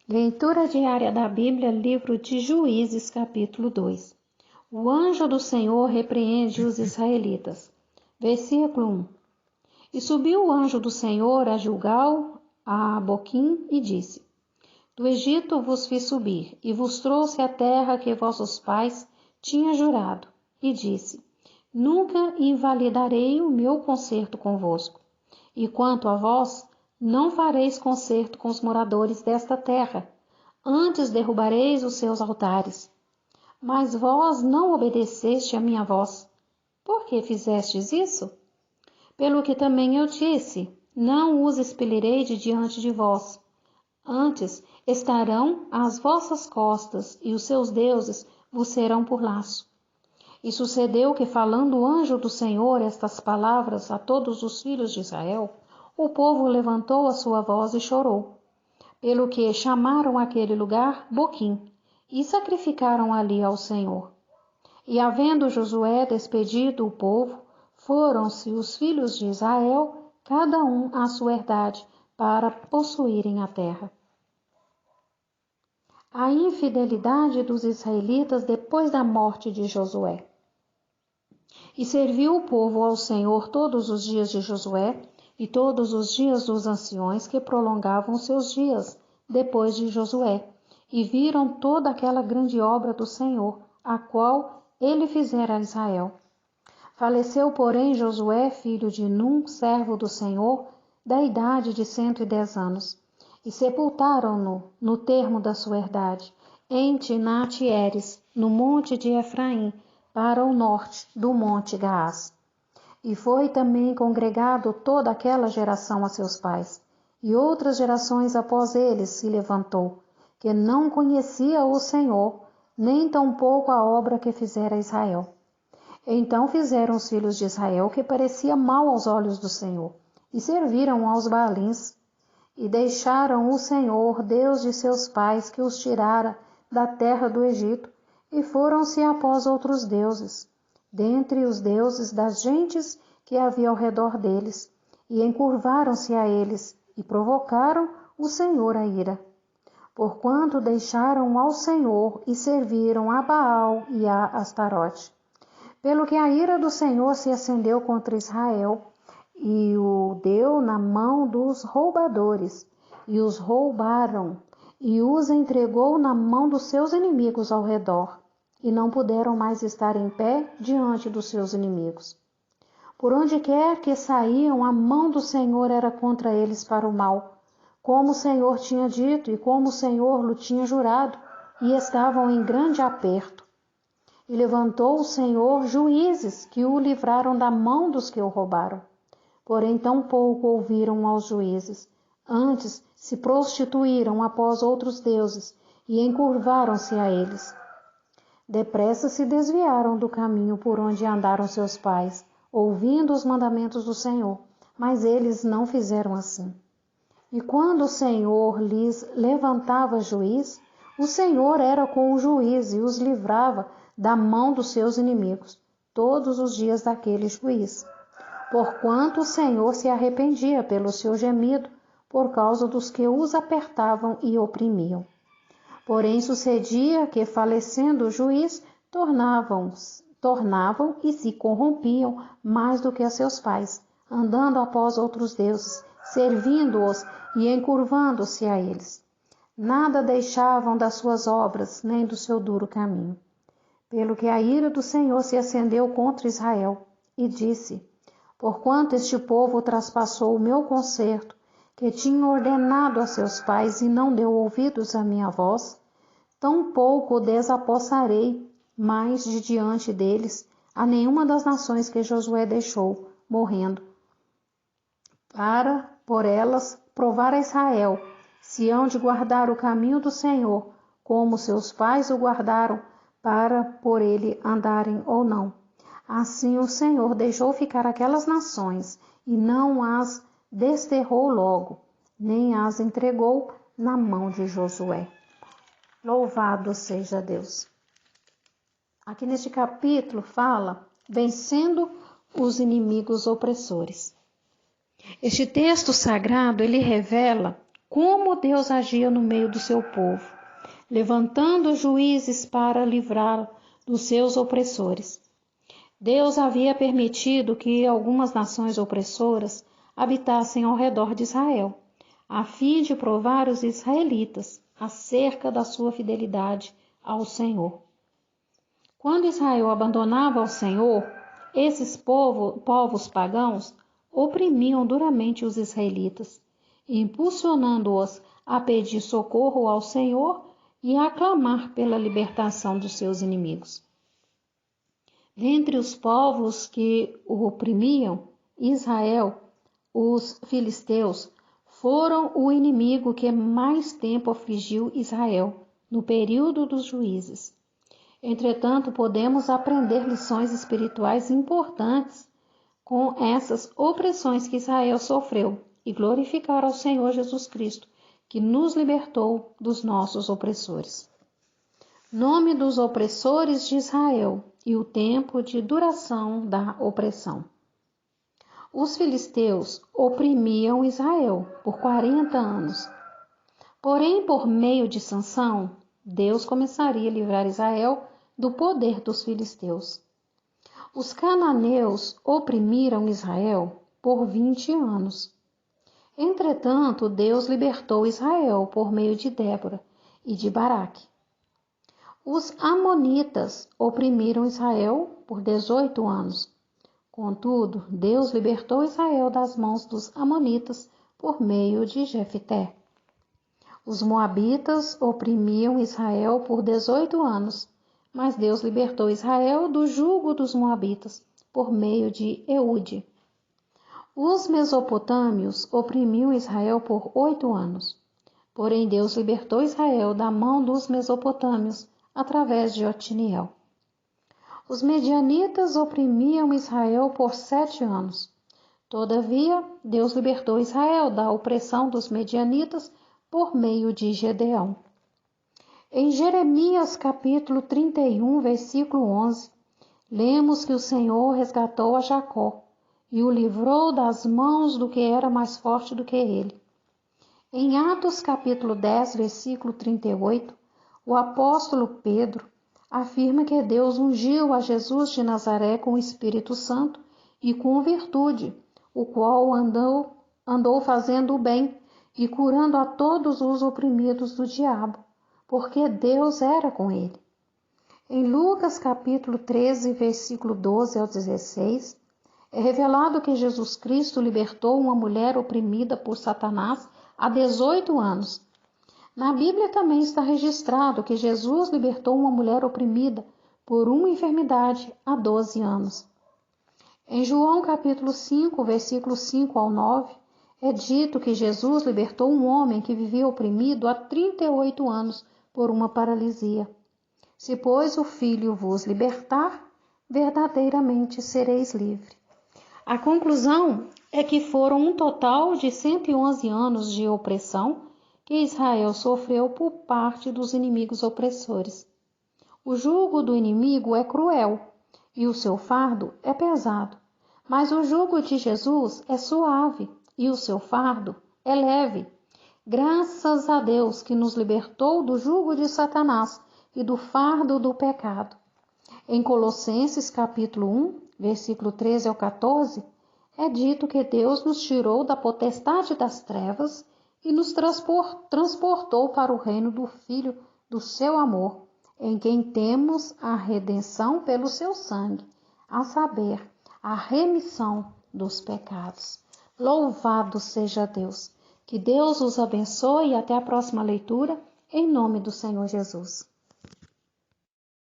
Leitura diária da Bíblia, livro de Juízes, capítulo 2. O anjo do Senhor repreende os israelitas. Versículo 1. E subiu o anjo do Senhor a Gilgal, a Boquim, e disse: Do Egito vos fiz subir, e vos trouxe a terra que vossos pais tinham jurado. E disse: Nunca invalidarei o meu concerto convosco. E quanto a vós, não fareis concerto com os moradores desta terra, antes derrubareis os seus altares. Mas vós não obedeceste a minha voz. Por que fizestes isso? Pelo que também eu disse, não os expelirei de diante de vós. Antes estarão às vossas costas, e os seus deuses vos serão por laço. E sucedeu que, falando o anjo do Senhor estas palavras a todos os filhos de Israel, o povo levantou a sua voz e chorou. Pelo que chamaram aquele lugar Boquim, e sacrificaram ali ao Senhor. E havendo Josué despedido o povo, foram-se os filhos de Israel, cada um à sua herdade, para possuírem a terra. A infidelidade dos israelitas depois da morte de Josué. E serviu o povo ao Senhor todos os dias de Josué e todos os dias dos anciões que prolongavam seus dias depois de Josué, e viram toda aquela grande obra do Senhor, a qual ele fizera a Israel. Faleceu, porém, Josué, filho de Num, servo do Senhor, da idade de 110 anos, e sepultaram-no no termo da sua herdade, em Timnat-Heres, no monte de Efraim, para o norte do monte Gaás. E foi também congregado toda aquela geração a seus pais, e outras gerações após eles se levantou, que não conhecia o Senhor, nem tampouco a obra que fizera Israel. Então fizeram os filhos de Israel que parecia mal aos olhos do Senhor, e serviram aos Baalins, e deixaram o Senhor, Deus de seus pais, que os tirara da terra do Egito, e foram-se após outros deuses, dentre os deuses das gentes que havia ao redor deles, e encurvaram-se a eles, e provocaram o Senhor a ira. Porquanto deixaram ao Senhor e serviram a Baal e a Astarote. Pelo que a ira do Senhor se acendeu contra Israel, e o deu na mão dos roubadores, e os roubaram, e os entregou na mão dos seus inimigos ao redor, e não puderam mais estar em pé diante dos seus inimigos. Por onde quer que saíam, a mão do Senhor era contra eles para o mal, como o Senhor tinha dito e como o Senhor lhe tinha jurado, e estavam em grande aperto. E levantou o Senhor juízes que o livraram da mão dos que o roubaram. Porém tampouco ouviram aos juízes, antes se prostituíram após outros deuses e encurvaram-se a eles. Depressa se desviaram do caminho por onde andaram seus pais, ouvindo os mandamentos do Senhor, mas eles não fizeram assim. E quando o Senhor lhes levantava juiz, o Senhor era com o juiz e os livrava da mão dos seus inimigos, todos os dias daquele juiz. Porquanto o Senhor se arrependia pelo seu gemido, por causa dos que os apertavam e oprimiam. Porém sucedia que, falecendo o juiz, tornavam e se corrompiam mais do que a seus pais, andando após outros deuses, servindo-os e encurvando-se a eles. Nada deixavam das suas obras, nem do seu duro caminho. Pelo que a ira do Senhor se acendeu contra Israel, e disse: Porquanto este povo traspassou o meu concerto, que tinha ordenado a seus pais, e não deu ouvidos à minha voz, tampouco o desapossarei mais de diante deles a nenhuma das nações que Josué deixou, morrendo, para, por elas, provar a Israel, se hão de guardar o caminho do Senhor, como seus pais o guardaram, para por ele andarem ou não. Assim o Senhor deixou ficar aquelas nações, e não as desterrou logo, nem as entregou na mão de Josué. Louvado seja Deus. Aqui neste capítulo fala, vencendo os inimigos opressores. Este texto sagrado, ele revela como Deus agia no meio do seu povo, levantando juízes para livrá-lo dos seus opressores. Deus havia permitido que algumas nações opressoras habitassem ao redor de Israel, a fim de provar os israelitas acerca da sua fidelidade ao Senhor. Quando Israel abandonava ao Senhor, esses povos pagãos oprimiam duramente os israelitas, impulsionando-os a pedir socorro ao Senhor e a clamar pela libertação dos seus inimigos. Dentre os povos que o oprimiam, Israel, os filisteus, foram o inimigo que mais tempo afligiu Israel no período dos juízes. Entretanto, podemos aprender lições espirituais importantes com essas opressões que Israel sofreu e glorificar ao Senhor Jesus Cristo, que nos libertou dos nossos opressores. Nome dos opressores de Israel e o tempo de duração da opressão. Os filisteus oprimiam Israel por 40 anos. Porém, por meio de Sansão, Deus começaria a livrar Israel do poder dos filisteus. Os cananeus oprimiram Israel por 20 anos. Entretanto, Deus libertou Israel por meio de Débora e de Baraque. Os amonitas oprimiram Israel por 18 anos. Contudo, Deus libertou Israel das mãos dos amonitas por meio de Jefté. Os moabitas oprimiam Israel por 18 anos, mas Deus libertou Israel do jugo dos moabitas por meio de Eude. Os mesopotâmios oprimiam Israel por 8 anos. Porém, Deus libertou Israel da mão dos mesopotâmios através de Otniel. Os medianitas oprimiam Israel por 7 anos. Todavia, Deus libertou Israel da opressão dos medianitas por meio de Gedeão. Em Jeremias capítulo 31, versículo 11, lemos que o Senhor resgatou a Jacó e o livrou das mãos do que era mais forte do que ele. Em Atos capítulo 10, versículo 38, o apóstolo Pedro afirma que Deus ungiu a Jesus de Nazaré com o Espírito Santo e com virtude, o qual andou fazendo o bem e curando a todos os oprimidos do diabo, porque Deus era com ele. Em Lucas capítulo 13, versículo 12 ao 16, é revelado que Jesus Cristo libertou uma mulher oprimida por Satanás há 18 anos. Na Bíblia também está registrado que Jesus libertou uma mulher oprimida por uma enfermidade há 12 anos. Em João capítulo 5, versículos 5 ao 9, é dito que Jesus libertou um homem que vivia oprimido há 38 anos por uma paralisia. Se, pois, o Filho vos libertar, verdadeiramente sereis livres. A conclusão é que foram um total de 111 anos de opressão que Israel sofreu por parte dos inimigos opressores. O jugo do inimigo é cruel e o seu fardo é pesado, mas o jugo de Jesus é suave e o seu fardo é leve. Graças a Deus que nos libertou do jugo de Satanás e do fardo do pecado. Em Colossenses capítulo 1, versículo 13 ao 14, é dito que Deus nos tirou da potestade das trevas e nos transportou para o reino do Filho do seu amor, em quem temos a redenção pelo seu sangue, a saber, a remissão dos pecados. Louvado seja Deus! Que Deus os abençoe e até a próxima leitura, em nome do Senhor Jesus.